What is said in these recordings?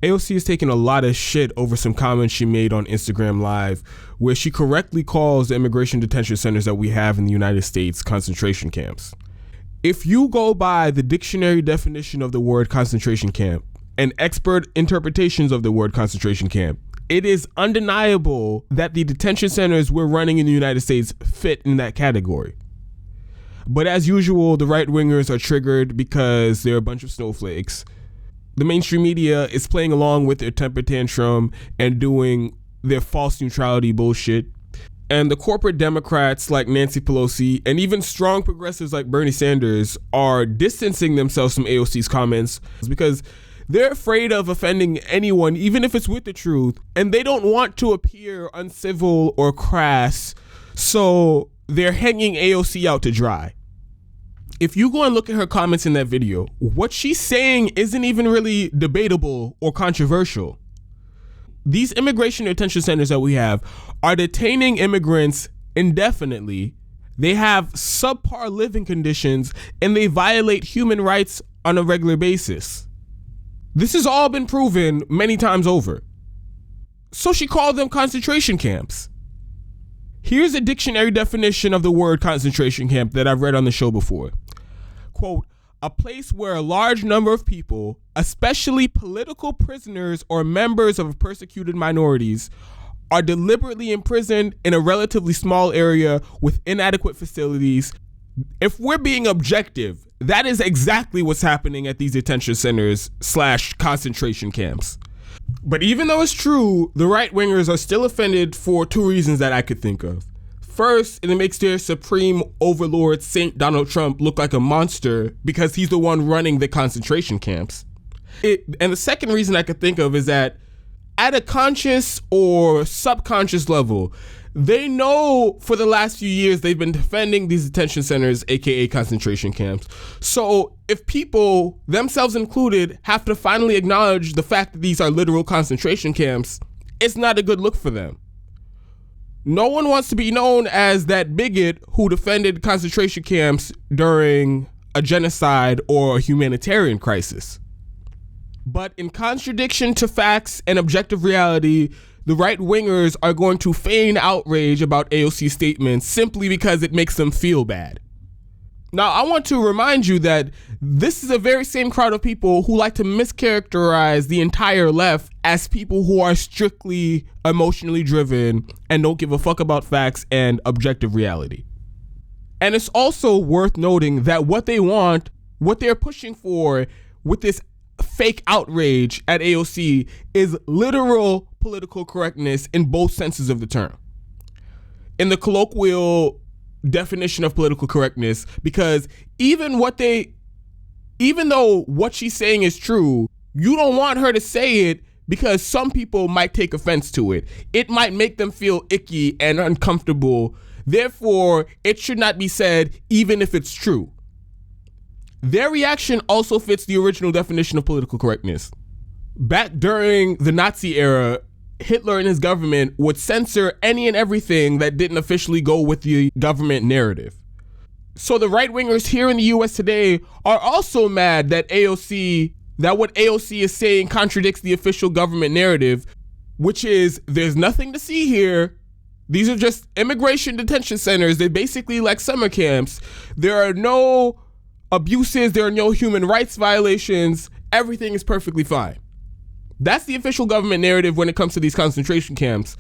AOC is taking a lot of shit over some comments she made on Instagram Live, where she correctly calls the immigration detention centers that we have in the United States concentration camps. If you go by the dictionary definition of the word concentration camp and expert interpretations of the word concentration camp, it is undeniable that the detention centers we're running in the United States fit in that category. But as usual, the right-wingers are triggered because they're a bunch of snowflakes. The mainstream media is playing along with their temper tantrum and doing their false neutrality bullshit. And the corporate Democrats like Nancy Pelosi and even strong progressives like Bernie Sanders are distancing themselves from AOC's comments because they're afraid of offending anyone, even if it's with the truth, and they don't want to appear uncivil or crass, so they're hanging AOC out to dry. If you go and look at her comments in that video, what she's saying isn't even really debatable or controversial. These immigration detention centers that we have are detaining immigrants indefinitely. They have subpar living conditions and they violate human rights on a regular basis. This has all been proven many times over. So she called them concentration camps. Here's a dictionary definition of the word concentration camp that I've read on the show before. Quote, a place where a large number of people, especially political prisoners or members of persecuted minorities, are deliberately imprisoned in a relatively small area with inadequate facilities. If we're being objective, that is exactly what's happening at these detention centers / concentration camps. But even though it's true, the right-wingers are still offended for two reasons that I could think of. First, it makes their supreme overlord, Saint Donald Trump, look like a monster because he's the one running the concentration camps. And the second reason I could think of is that at a conscious or subconscious level, they know for the last few years they've been defending these detention centers, aka concentration camps. So if people, themselves included, have to finally acknowledge the fact that these are literal concentration camps, it's not a good look for them. No one wants to be known as that bigot who defended concentration camps during a genocide or a humanitarian crisis. But in contradiction to facts and objective reality, the right-wingers are going to feign outrage about AOC's statements simply because it makes them feel bad. Now, I want to remind you that this is a very same crowd of people who like to mischaracterize the entire left as people who are strictly emotionally driven and don't give a fuck about facts and objective reality. And it's also worth noting that what they want, what they're pushing for with this fake outrage at AOC is literal political correctness in both senses of the term. In the colloquial definition of political correctness, because even though what she's saying is true, you don't want her to say it because some people might take offense to it. It might make them feel icky and uncomfortable. Therefore, it should not be said even if it's true. Their reaction also fits the original definition of political correctness. Back during the Nazi era, Hitler and his government would censor any and everything that didn't officially go with the government narrative. So the right-wingers here in the US today are also mad that what AOC is saying contradicts the official government narrative, which is there's nothing to see here. These are just immigration detention centers. They're basically like summer camps. There are no abuses. There are no human rights violations. Everything is perfectly fine. That's the official government narrative when it comes to these concentration camps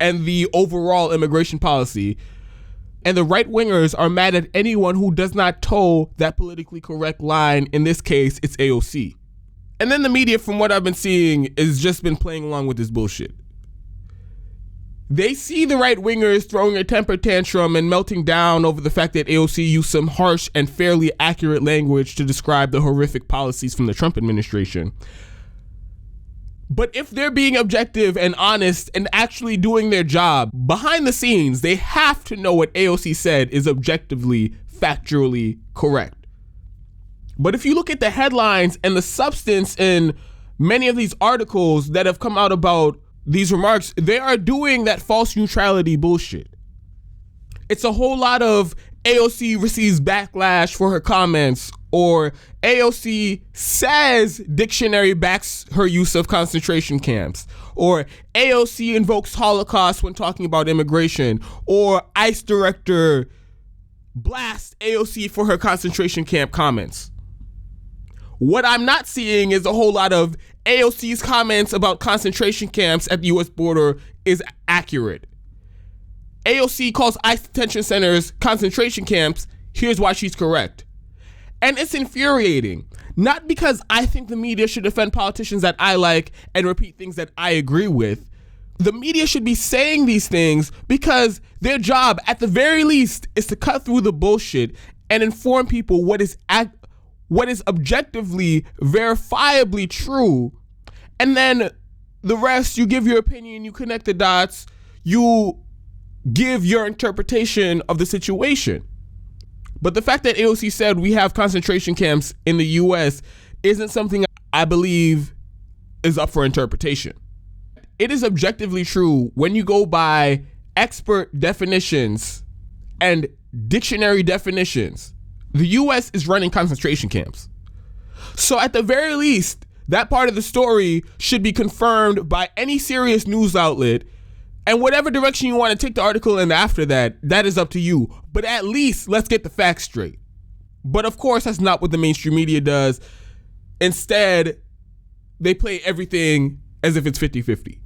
and the overall immigration policy. And the right-wingers are mad at anyone who does not toe that politically correct line. In this case, it's AOC. And then the media, from what I've been seeing, has just been playing along with this bullshit. They see the right-wingers throwing a temper tantrum and melting down over the fact that AOC used some harsh and fairly accurate language to describe the horrific policies from the Trump administration. But if they're being objective and honest and actually doing their job, behind the scenes, they have to know what AOC said is objectively, factually correct. But if you look at the headlines and the substance in many of these articles that have come out about these remarks, they are doing that false neutrality bullshit. It's a whole lot of AOC receives backlash for her comments, Or AOC says dictionary backs her use of concentration camps. Or AOC invokes Holocaust when talking about immigration. Or ICE director blasts AOC for her concentration camp comments. What I'm not seeing is a whole lot of AOC's comments about concentration camps at the US border is accurate. AOC calls ICE detention centers concentration camps. Here's why she's correct. And it's infuriating, not because I think the media should defend politicians that I like and repeat things that I agree with. The media should be saying these things because their job, at the very least, is to cut through the bullshit and inform people what is objectively, verifiably true. And then the rest, you give your opinion, you connect the dots, you give your interpretation of the situation. But the fact that AOC said we have concentration camps in the US isn't something I believe is up for interpretation. It is objectively true when you go by expert definitions and dictionary definitions. The US is running concentration camps. So at the very least, that part of the story should be confirmed by any serious news outlet. And whatever direction you want to take the article in after that, that is up to you. But at least let's get the facts straight. But of course, that's not what the mainstream media does. Instead, they play everything as if it's 50-50.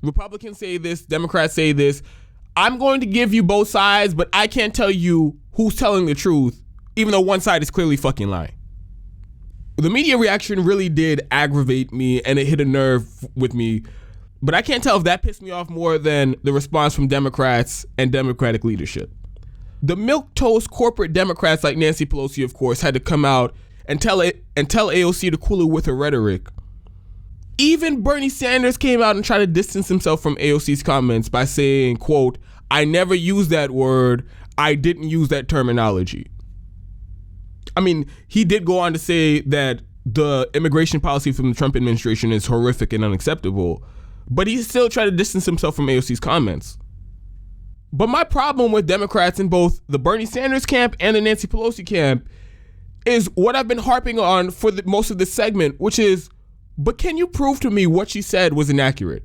Republicans say this, Democrats say this. I'm going to give you both sides, but I can't tell you who's telling the truth, even though one side is clearly fucking lying. The media reaction really did aggravate me, and it hit a nerve with me. But I can't tell if that pissed me off more than the response from Democrats and Democratic leadership. The milquetoast corporate Democrats like Nancy Pelosi, of course, had to come out and tell AOC to cool it with her rhetoric. Even Bernie Sanders came out and tried to distance himself from AOC's comments by saying, quote, "I never used that word. I didn't use that terminology." I mean, he did go on to say that the immigration policy from the Trump administration is horrific and unacceptable. But he still tried to distance himself from AOC's comments. But my problem with Democrats in both the Bernie Sanders camp and the Nancy Pelosi camp is what I've been harping on for most of this segment, which is, but can you prove to me what she said was inaccurate?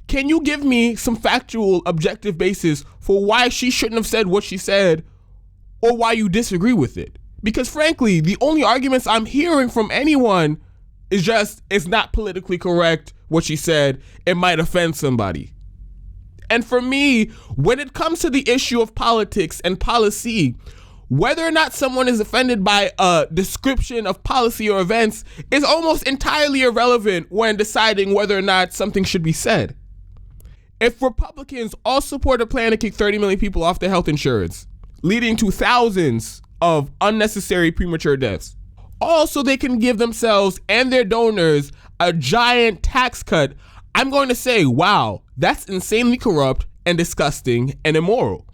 Can you give me some factual, objective basis for why she shouldn't have said what she said or why you disagree with it? Because frankly, the only arguments I'm hearing from anyone is just, it's not politically correct what she said. It might offend somebody. And for me, when it comes to the issue of politics and policy, whether or not someone is offended by a description of policy or events is almost entirely irrelevant when deciding whether or not something should be said. If Republicans all support a plan to kick 30 million people off their health insurance, leading to thousands of unnecessary premature deaths, also they can give themselves and their donors a giant tax cut, I'm going to say, wow, that's insanely corrupt and disgusting and immoral.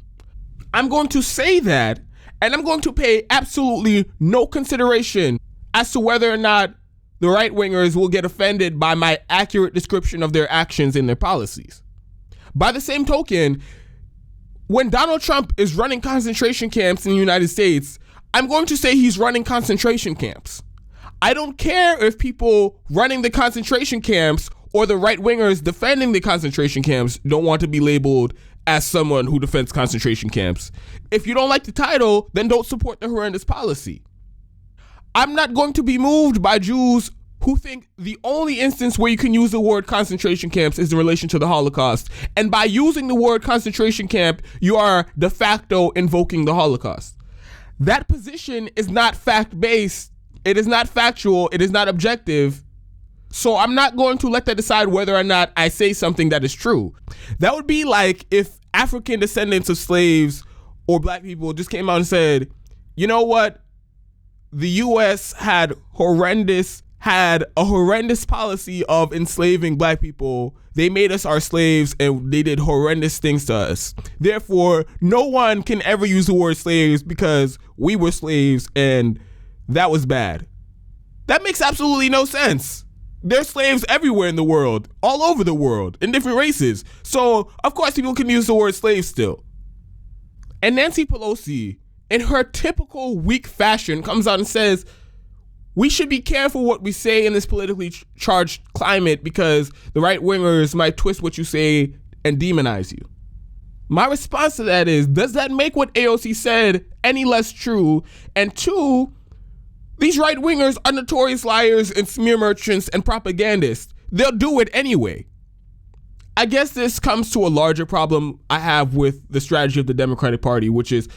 I'm going to say that, and I'm going to pay absolutely no consideration as to whether or not the right-wingers will get offended by my accurate description of their actions and their policies. By the same token, when Donald Trump is running concentration camps in the United States, I'm going to say he's running concentration camps. I don't care if people running the concentration camps or the right-wingers defending the concentration camps don't want to be labeled as someone who defends concentration camps. If you don't like the title, then don't support the horrendous policy. I'm not going to be moved by Jews who think the only instance where you can use the word concentration camps is in relation to the Holocaust. And by using the word concentration camp, you are de facto invoking the Holocaust. That position is not fact-based. It is not factual. It is not objective. So I'm not going to let that decide whether or not I say something that is true. That would be like if African descendants of slaves or black people just came out and said, you know what? The US had a horrendous policy of enslaving black people. They made us our slaves and they did horrendous things to us. Therefore, no one can ever use the word slaves because we were slaves and that was bad. That makes absolutely no sense. There's slaves everywhere in the world, all over the world, in different races. So, of course, people can use the word slave still. And Nancy Pelosi, in her typical weak fashion, comes out and says, we should be careful what we say in this politically charged climate because the right wingers might twist what you say and demonize you. My response to that is, does that make what AOC said any less true? And two, these right wingers are notorious liars and smear merchants and propagandists. They'll do it anyway. I guess this comes to a larger problem I have with the strategy of the Democratic Party, which is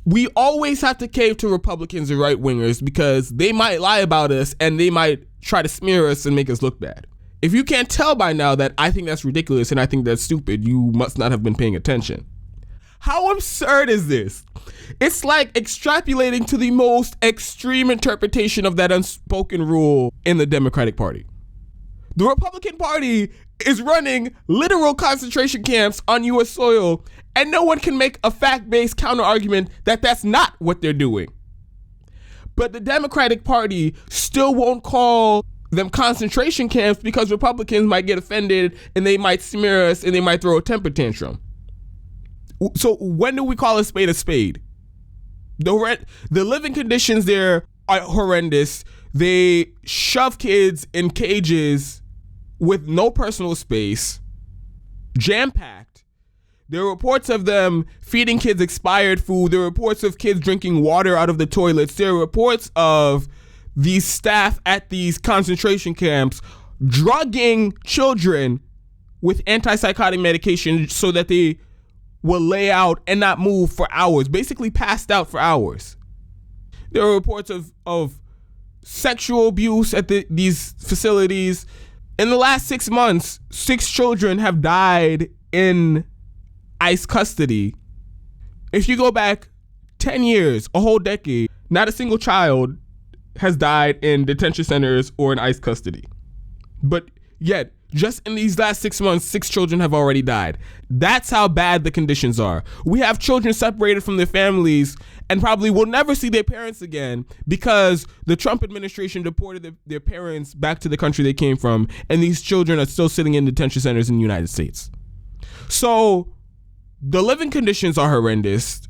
we always have to cave to Republicans and right wingers because they might lie about us and they might try to smear us and make us look bad. If you can't tell by now that I think that's ridiculous and I think that's stupid, you must not have been paying attention. How absurd is this? It's like extrapolating to the most extreme interpretation of that unspoken rule in the Democratic Party. The Republican Party is running literal concentration camps on U.S. soil, and no one can make a fact-based counter-argument that that's not what they're doing. But the Democratic Party still won't call them concentration camps because Republicans might get offended and they might smear us and they might throw a temper tantrum. So when do we call a spade a spade? The living conditions there are horrendous. They shove kids in cages with no personal space, jam-packed. There are reports of them feeding kids expired food. There are reports of kids drinking water out of the toilets. There are reports of these staff at these concentration camps drugging children with antipsychotic medication so that they will lay out and not move for hours, basically passed out for hours. There are reports of sexual abuse at these facilities. In the last 6 months, 6 children have died in ICE custody. If you go back 10 years, a whole decade, not a single child has died in detention centers or in ICE custody. But yet, just in these last 6 months, 6 children have already died. That's how bad the conditions are. We have children separated from their families and probably will never see their parents again because the Trump administration deported their parents back to the country they came from, and these children are still sitting in detention centers in the United States. So the living conditions are horrendous.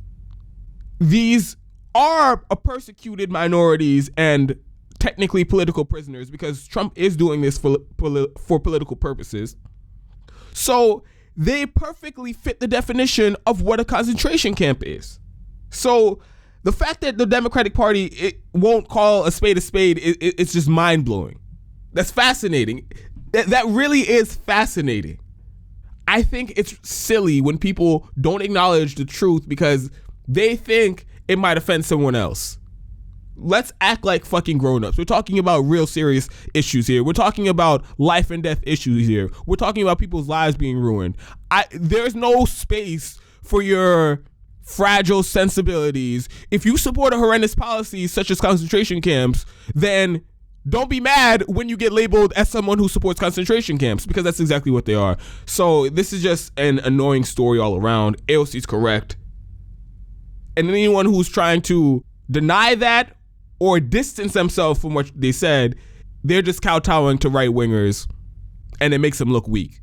These are persecuted minorities and technically political prisoners because Trump is doing this for political purposes. So they perfectly fit the definition of what a concentration camp is. So the fact that the Democratic Party won't call a spade, it's just mind-blowing. That's fascinating. That really is fascinating. I think it's silly when people don't acknowledge the truth because they think it might offend someone else. Let's act like fucking grown-ups. We're talking about real serious issues here. We're talking about life and death issues here. We're talking about people's lives being ruined. There's no space for your fragile sensibilities. If you support a horrendous policy such as concentration camps, then don't be mad when you get labeled as someone who supports concentration camps because that's exactly what they are. So this is just an annoying story all around. AOC's correct. And anyone who's trying to deny that or distance themselves from what they said, they're just kowtowing to right wingers and it makes them look weak.